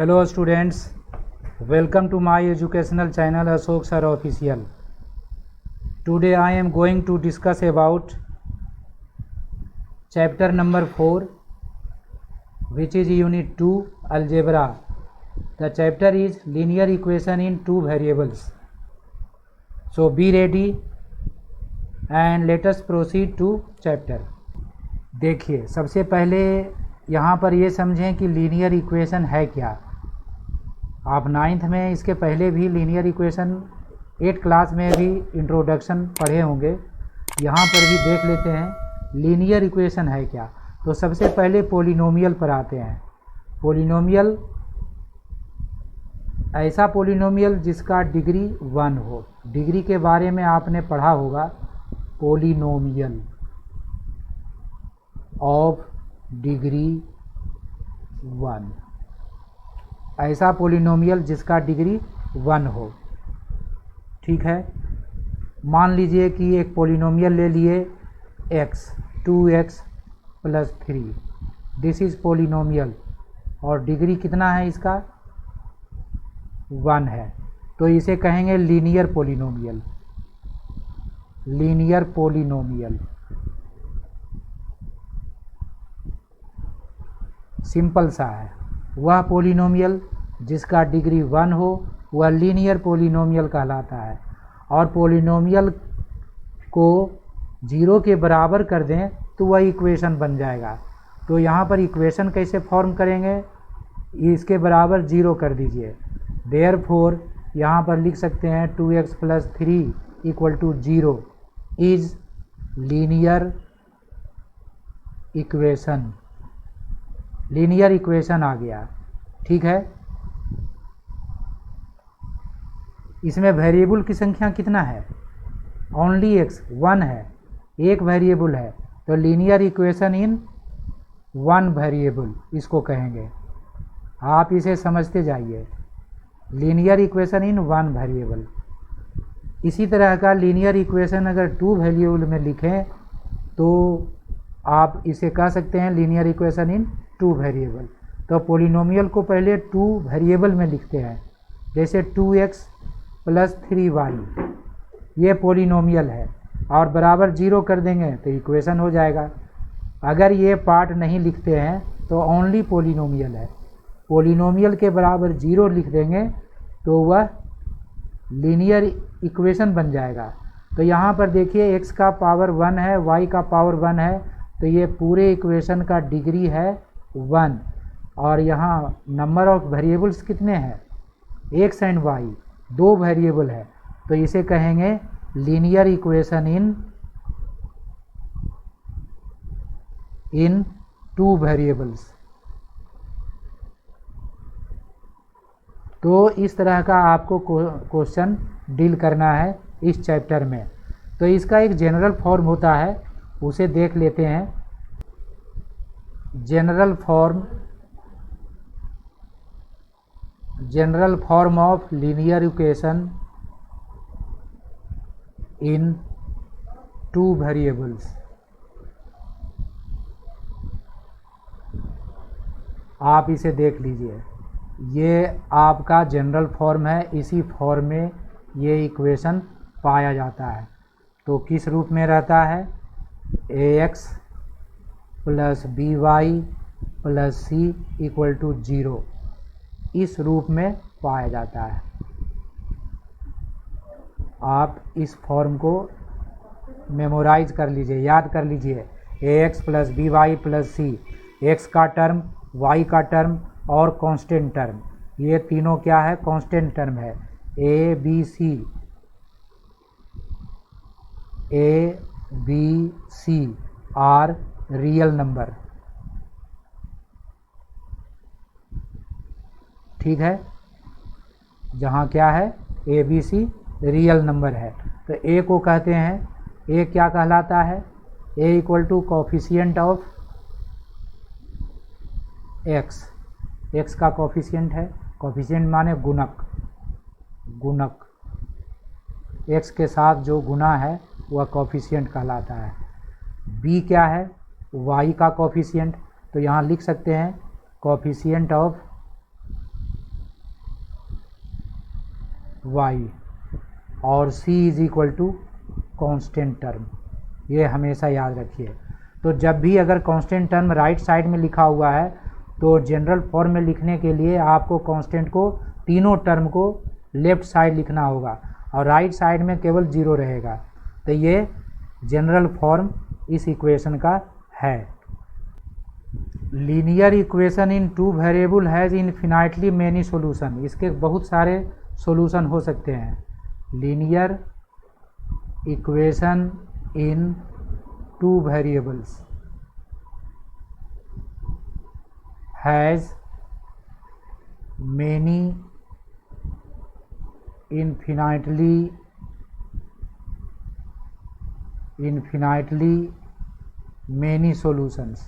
Hello students, welcome to my educational channel Ashok Sir Official. Today I am going to discuss about chapter number 4, which is unit 2 algebra. The chapter is linear equation in two variables. So be ready and let us proceed to chapter. देखिए, सबसे पहले यहाँ पर ये समझें कि linear equation है क्या। आप 9th में इसके पहले भी लीनियर इक्वेशन 8 क्लास में भी इंट्रोडक्शन पढ़े होंगे। यहाँ पर भी देख लेते हैं लीनियर इक्वेशन है क्या। तो सबसे पहले पॉलिनोमियल पर आते हैं। पॉलिनोमियल ऐसा पॉलिनोमियल जिसका डिग्री 1 हो। डिग्री के बारे में आपने पढ़ा होगा, पॉलिनोमियल ऑफ डिग्री 1, ऐसा पॉलिनोमियल जिसका डिग्री 1 हो। ठीक है, मान लीजिए कि एक पॉलिनोमियल ले लिए x, 2x + 3, this is polynomial और डिग्री कितना है इसका 1 है। तो इसे कहेंगे linear polynomial. Linear polynomial simple सा है। वह पॉलिनोमियल जिसका डिग्री 1 हो वह लीनियर पॉलिनोमियल कहलाता है। और पॉलिनोमियल को 0 के बराबर कर दें तो वह इक्वेशन बन जाएगा। तो यहाँ पर इक्वेशन कैसे फॉर्म करेंगे, इसके बराबर 0 कर दीजिए। देयरफॉर यहाँ पर लिख सकते हैं 2x + 3 = 0 is linear equation. Linear equation आ गया। ठीक है, इसमें वेरिएबल की संख्या कितना है, ओनली x 1 है, एक वेरिएबल है। तो लीनियर इक्वेशन इन 1 वेरिएबल इसको कहेंगे। आप इसे समझते जाइए, लीनियर इक्वेशन इन 1 वेरिएबल। इसी तरह का लीनियर इक्वेशन अगर 2 वेरिएबल में लिखें तो आप इसे कह सकते हैं लीनियर इक्वेशन इन 2 वेरिएबल। तो पॉलिनोमियल को पहले 2 वेरिएबल में लिखते हैं, जैसे 2x + 3y, ये पॉलिनोमियल है और बराबर 0 कर देंगे तो इक्वेशन हो जाएगा। अगर ये पार्ट नहीं लिखते हैं तो ओनली पॉलिनोमियल है। पॉलिनोमियल के बराबर 0 लिख देंगे तो वह लीनियर इक्वेशन बन जाएगा। तो यहाँ पर देखिए x का पावर 1 है, y का पावर 1 है, तो ये पूरे इक्वेशन का डिग्री है 1। और यहाँ नंबर ऑफ वेरिएबल्स कितने हैं, x एंड y, 2 वेरिएबल है। तो इसे कहेंगे लीनियर इक्वेशन इन 2 वेरिएबल्स। तो इस तरह का आपको क्वेश्चन डील करना है इस चैप्टर में। तो इसका एक जनरल फॉर्म होता है, उसे देख लेते हैं। General form of linear equation in 2 variables. आप इसे देख लीजिए, ये आपका जनरल फॉर्म है। इसी फॉर्म में ये इक्वेशन पाया जाता है। तो किस रूप में रहता है, ax + by + c = 0, इस रूप में पाया जाता है। आप इस फॉर्म को मेमोराइज कर लीजिए, याद कर लीजिए। ax + by + c, x का टर्म, y का टर्म और कांस्टेंट टर्म, ये तीनों क्या है, कांस्टेंट टर्म है। a b c are real number. ठीक है, जहाँ क्या है, a b c real number है। तो ए को कहते हैं, ए क्या कहलाता है, ए = कोफिशिएंट ऑफ एक्स। एक्स का कोफिशिएंट है, कोफिशिएंट माने गुणक। एक्स के साथ जो गुना है वह कोफिशिएंट कहलाता है। बी क्या है, वाई का कोफिशिएंट। तो यहाँ लिख सकते हैं कोफिशिएंट ऑफ वाई और c is equal to constant term, ये हमेशा याद रखिए। तो जब भी अगर कांस्टेंट टर्म राइट साइड में लिखा हुआ है तो जनरल फॉर्म में लिखने के लिए आपको कांस्टेंट को तीनों टर्म को लेफ्ट साइड लिखना होगा और राइट साइड में केवल 0 रहेगा। तो ये जनरल फॉर्म इस इक्वेशन का है। Linear equation in two variable has infinitely many solution, इसके बहुत सारे सॉल्यूशन हो सकते हैं। Linear equation in two variables has many infinitely many solutions।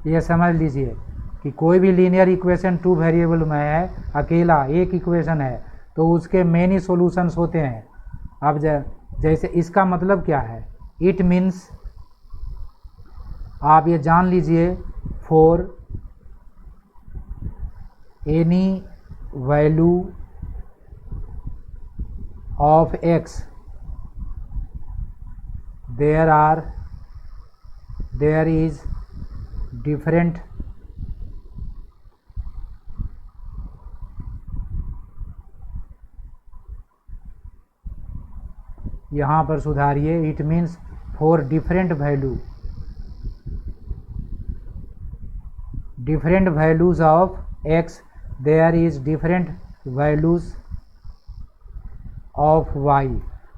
ये समझ लीजिए कि कोई भी लीनियर इक्वेशन टू वेरिएबल में है, अकेला एक इक्वेशन है, तो उसके मेनी सॉल्यूशंस होते हैं। अब जैसे इसका मतलब क्या है, इट मीन्स आप ये जान लीजिए, for any value of x there is different यहाँ पर सुधारिए, it means for different values of x there is different values of y.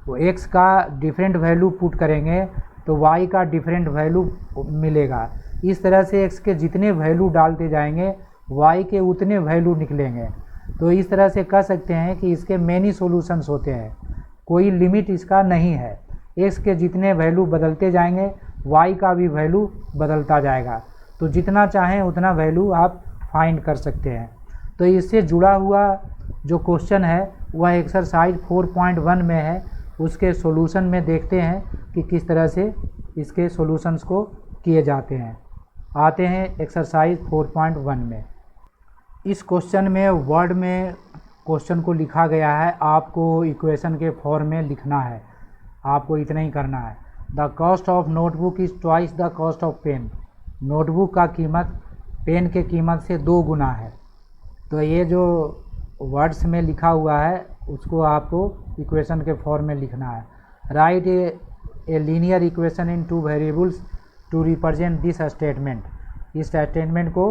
तो एक्स का डिफरेंट वैल्यू पुट करेंगे तो वाई का डिफरेंट वैल्यू मिलेगा। इस तरह से एक्स के जितने वैल्यू डालते जाएंगे वाई के उतने वैल्यू निकलेंगे। तो इस तरह से कह सकते हैं कि इसके मेनी सॉल्यूशंस होते हैं, कोई लिमिट इसका नहीं है। एक्स के जितने वैल्यू बदलते जाएंगे वाई का भी वैल्यू बदलता जाएगा, तो जितना चाहें उतना वैल्यू आप फाइंड कर सकते हैं। तो इससे जुड़ा हुआ जो क्वेश्चन है वह एक्सरसाइज 4.1 में है, उसके सॉल्यूशन में देखते हैं कि किस तरह से इसके सॉल्यूशंस को किए जाते हैं। आते हैं एक्सरसाइज 4.1 में। इस क्वेश्चन में वर्ड में क्वेश्चन को लिखा गया है, आपको इक्वेशन के फॉर्म में लिखना है, आपको इतना ही करना है। The cost of notebook is twice the cost of pen. Notebook का कीमत पेन के कीमत से 2 गुना है। तो ये जो वर्ड्स में लिखा हुआ है उसको आपको इक्वेशन के फॉर्म में लिखना है। Write a linear equation in two variables to represent this statement. इस स्टेटमेंट को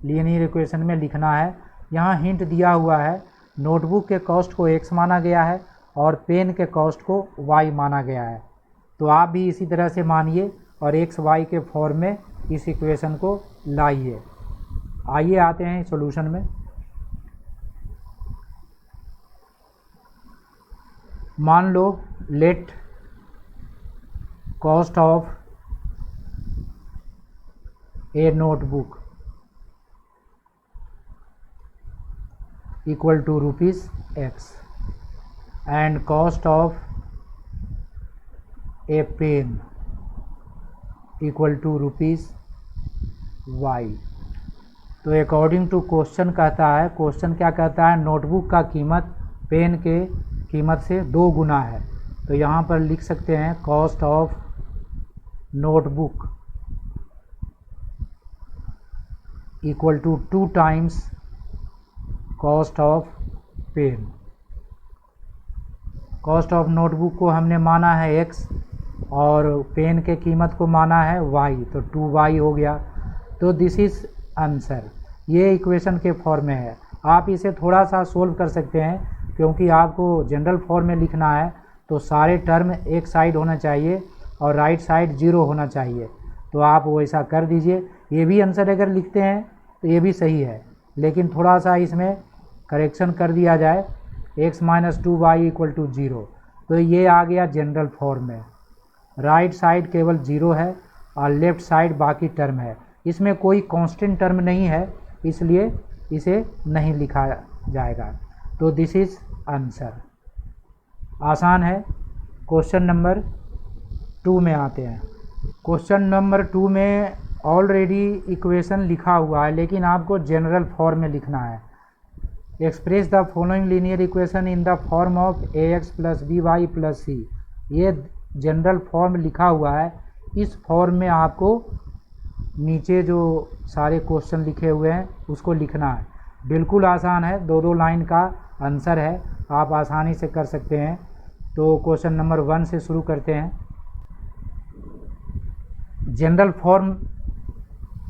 लीनियर इक्वेशन में लिखना है। यहाँ हिंट दिया हुआ है, नोटबुक के कॉस्ट को x माना गया है और पेन के कॉस्ट को y माना गया है। तो आप भी इसी तरह से मानिए और x y के फॉर्म में इस इक्वेशन को लाइए। आइए आते हैं सॉल्यूशन में। मान लो let cost of a notebook equal to rupees x and cost of a pen equal to rupees y। तो अकॉर्डिंग टू क्वेश्चन कहता है, क्वेश्चन क्या कहता है, नोटबुक का कीमत पेन के कीमत से 2 गुना है। तो यहाँ पर लिख सकते हैं cost of notebook equal to 2 times cost of pen. Cost of notebook को हमने माना है x और पेन के कीमत को माना है y, तो 2y हो गया। तो दिस इज़ आंसर। ये इक्वेशन के फॉर्म में है। आप इसे थोड़ा सा सोल्व कर सकते हैं, क्योंकि आपको जनरल फॉर्म में लिखना है तो सारे टर्म एक साइड होना चाहिए और राइट साइड 0 होना चाहिए। तो आप वैसा कर दीजिए। ये भी आंसर अगर लिखते हैं तो ये भी सही है, लेकिन थोड़ा सा इसमें करेक्शन कर दिया जाए, x minus 2y equal to 0। तो ये आ गया जनरल फॉर्म में। राइट साइड केवल 0 है और लेफ़्ट साइड बाकी टर्म है। इसमें कोई कांस्टेंट टर्म नहीं है, इसलिए इसे नहीं लिखा जाएगा। तो दिस इज़ आंसर। आसान है। क्वेश्चन नंबर 2 में आते हैं। क्वेश्चन नंबर 2 में ऑलरेडी इक्वेशन लिखा हुआ है, लेकिन आपको जनरल फॉर्म में लिखना है। Express the following linear equation in the form of ax plus b y plus c. ये जनरल फॉर्म लिखा हुआ है, इस फॉर्म में आपको नीचे जो सारे क्वेश्चन लिखे हुए हैं उसको लिखना है। बिल्कुल आसान है, 2 लाइन का आंसर है, आप आसानी से कर सकते हैं। तो क्वेश्चन नंबर 1 से शुरू करते हैं। जनरल फॉर्म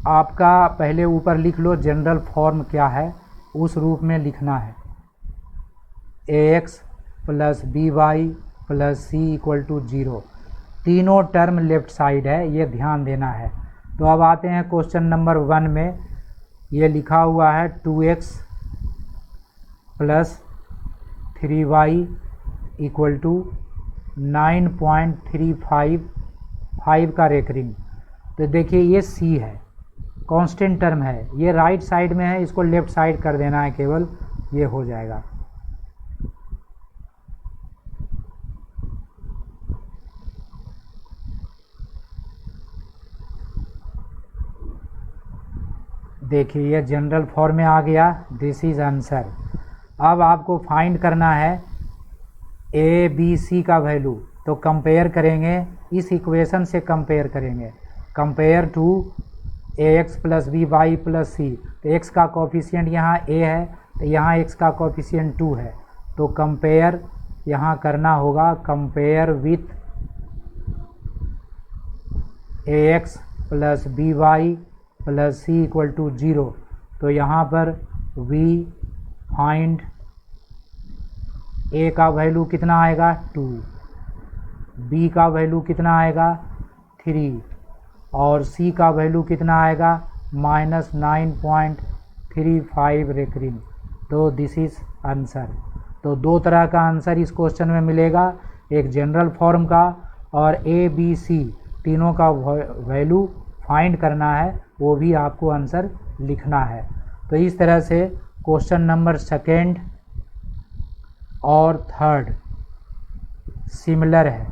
आपका पहले ऊपर लिख लो, जनरल फॉर्म क्या है उस रूप में लिखना है। ax plus b y plus c equal to 0। तीनों टर्म लेफ्ट साइड है, ये ध्यान देना है। तो अब आते हैं क्वेश्चन नंबर 1 में। ये लिखा हुआ है 2x plus 3y equal to 9.355 का रेकरिंग। तो देखिए ये c है, कांस्टेंट टर्म है, ये राइट साइड में है, इसको लेफ्ट साइड कर देना है केवल, ये हो जाएगा। देखिए ये जनरल फॉर्म में आ गया, दिस इज आंसर। अब आपको फाइंड करना है ए बी सी का वैल्यू। तो कंपेयर करेंगे, इस इक्वेशन से कंपेयर करेंगे, compare to ax plus b y plus c. तो x का कोफिशिएंट यहाँ a है, तो यहाँ x का कोफिशिएंट 2 है। तो कंपेयर यहाँ करना होगा, compare with ax plus b y plus c equal to 0। तो यहाँ पर वी फाइंड a का वैल्यू कितना आएगा 2, b का वैल्यू कितना आएगा 3 और c का वैल्यू कितना आएगा -9.35 रेकरिंग। तो दिस इज आंसर। तो 2 तरह का आंसर इस क्वेश्चन में मिलेगा, एक जनरल फॉर्म का और ए बी सी तीनों का वैल्यू फाइंड करना है, वो भी आपको आंसर लिखना है। तो इस तरह से क्वेश्चन नंबर 2 और 3 सिमिलर है,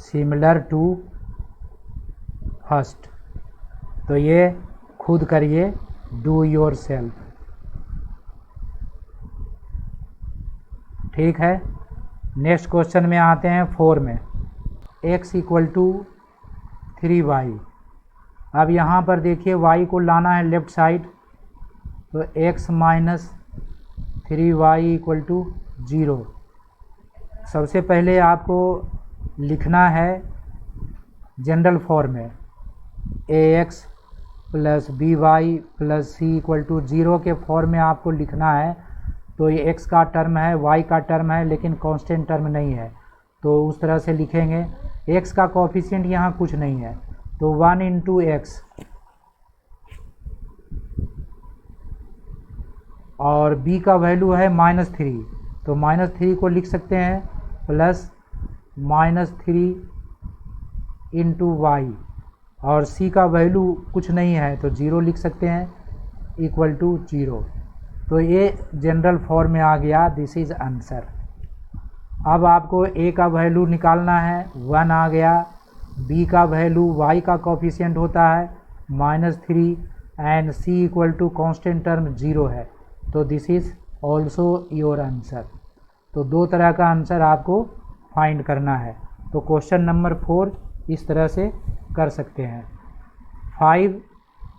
सिमिलर टू फर्स्ट। तो ये खुद करिए, डू योर सेल्फ। ठीक है, नेक्स्ट क्वेश्चन में आते हैं 4 में। x equal to 3y। अब यहाँ पर देखिए y को लाना है लेफ्ट साइड, तो x minus 3y equal to 0। सबसे पहले आपको लिखना है जनरल फॉर्म में ax plus b y plus c equal to 0 के फॉर्म में आपको लिखना है। तो ये x का टर्म है, y का टर्म है, लेकिन कांस्टेंट टर्म नहीं है, तो उस तरह से लिखेंगे। x का कोफिशिएंट यहाँ कुछ नहीं है, तो 1 इंटू एक्स और b का वैल्यू है -3, तो -3 को लिख सकते हैं प्लस -3 इंटू वाई और c का वैल्यू कुछ नहीं है तो 0 लिख सकते हैं इक्वल टू 0। तो ये जनरल फॉर्म में आ गया, दिस इज आंसर। अब आपको a का वैल्यू निकालना है, 1 आ गया। b का वैल्यू y का कोफिशिएंट होता है -3 and c equal to constant term 0 है, तो this is also your answer. तो 2 तरह का आंसर आपको फाइंड करना है। तो क्वेश्चन नंबर 4 इस तरह से कर सकते हैं। 5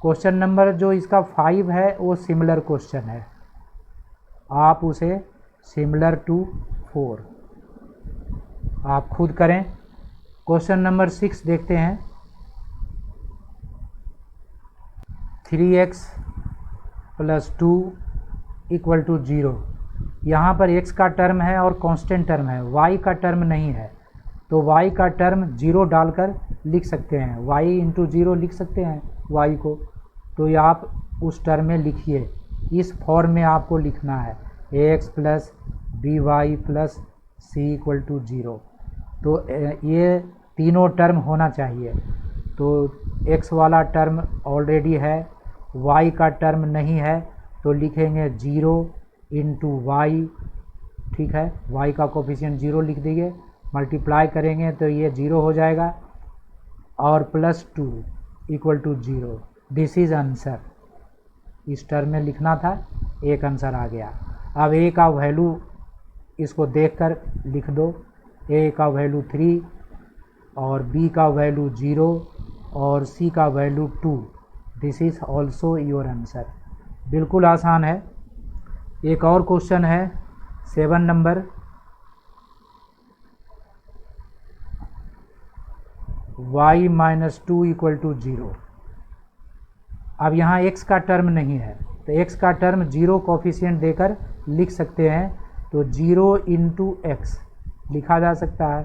क्वेश्चन नंबर जो इसका 5 है वो सिमिलर क्वेश्चन है, आप उसे सिमिलर टू 4 आप खुद करें। क्वेश्चन नंबर 6 देखते हैं। 3x plus 2 equal to 0। यहाँ पर x का टर्म है और कांस्टेंट टर्म है, y का टर्म नहीं है, तो y का टर्म 0 डालकर लिख सकते हैं, y इंटू 0 लिख सकते हैं y को। तो ये आप उस टर्म में लिखिए, इस फॉर्म में आपको लिखना है ax plus b y plus c equal to 0। तो ये तीनों टर्म होना चाहिए। तो x वाला टर्म ऑलरेडी है, y का टर्म नहीं है, तो लिखेंगे 0 इंटू वाई। ठीक है, y का कोफिशिएंट 0 लिख दीजिए, मल्टीप्लाई करेंगे तो ये 0 हो जाएगा और plus 2 equal to 0। This is answer. इस टर्म में लिखना था, एक आंसर आ गया। अब ए का वैल्यू इसको देखकर लिख दो। ए का वैल्यू 3 और बी का वैल्यू 0 और सी का value 2। This is also your answer. बिल्कुल आसान है। एक और क्वेश्चन है 7 number. y minus 2 equal to 0। अब यहाँ x का टर्म नहीं है, तो x का टर्म 0 कोफिशिएंट देकर लिख सकते हैं। तो 0 इंटू एक्स लिखा जा सकता है,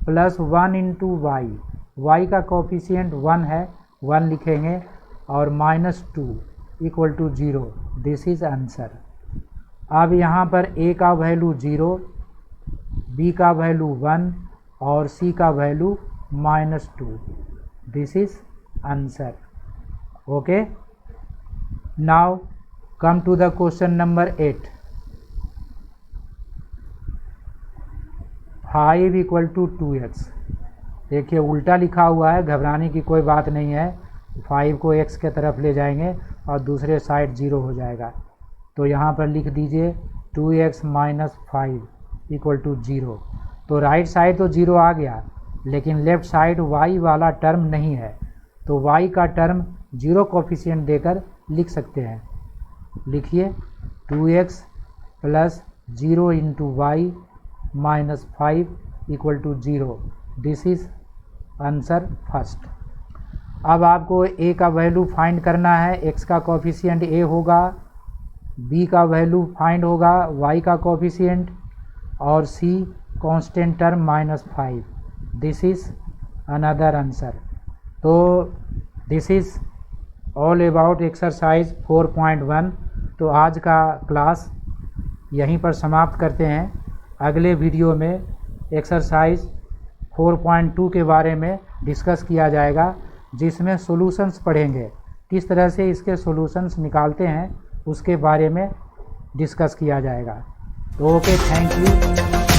प्लस 1 इंटू वाई, वाई का कोफिशिएंट 1 है, 1 लिखेंगे, और minus 2 equal to 0। This is answer. अब यहाँ पर a का वैल्यू 0, b का वैल्यू 1 और c का value minus 2। This is answer. Okay, now come to the question number 8। 5 equal to 2x। देखिए उल्टा लिखा हुआ है, घबराने की कोई बात नहीं है। 5 को x के तरफ ले जाएंगे और दूसरे साइड 0 हो जाएगा। तो यहाँ पर लिख दीजिए 2x माइनस 5 इक्वल टू 0। तो राइट साइड तो 0 आ गया, लेकिन लेफ्ट साइड y वाला टर्म नहीं है, तो y का टर्म 0 कोफिशिएंट देकर लिख सकते हैं। लिखिए 2x plus 0 into y minus 5 equal to 0। This is answer first. अब आपको a का वैल्यू फाइंड करना है। x का कोफिशिएंट a होगा, b का वैल्यू फाइंड होगा y का कोफिशिएंट, और c constant term minus 5। This is another answer. तो this is all about exercise 4.1। तो आज का क्लास यहीं पर समाप्त करते हैं। अगले वीडियो में एक्सरसाइज 4.2 के बारे में डिस्कस किया जाएगा, जिसमें सॉल्यूशंस पढ़ेंगे। किस तरह से इसके सॉल्यूशंस निकालते हैं उसके बारे में डिस्कस किया जाएगा। तो ओके, थैंक यू।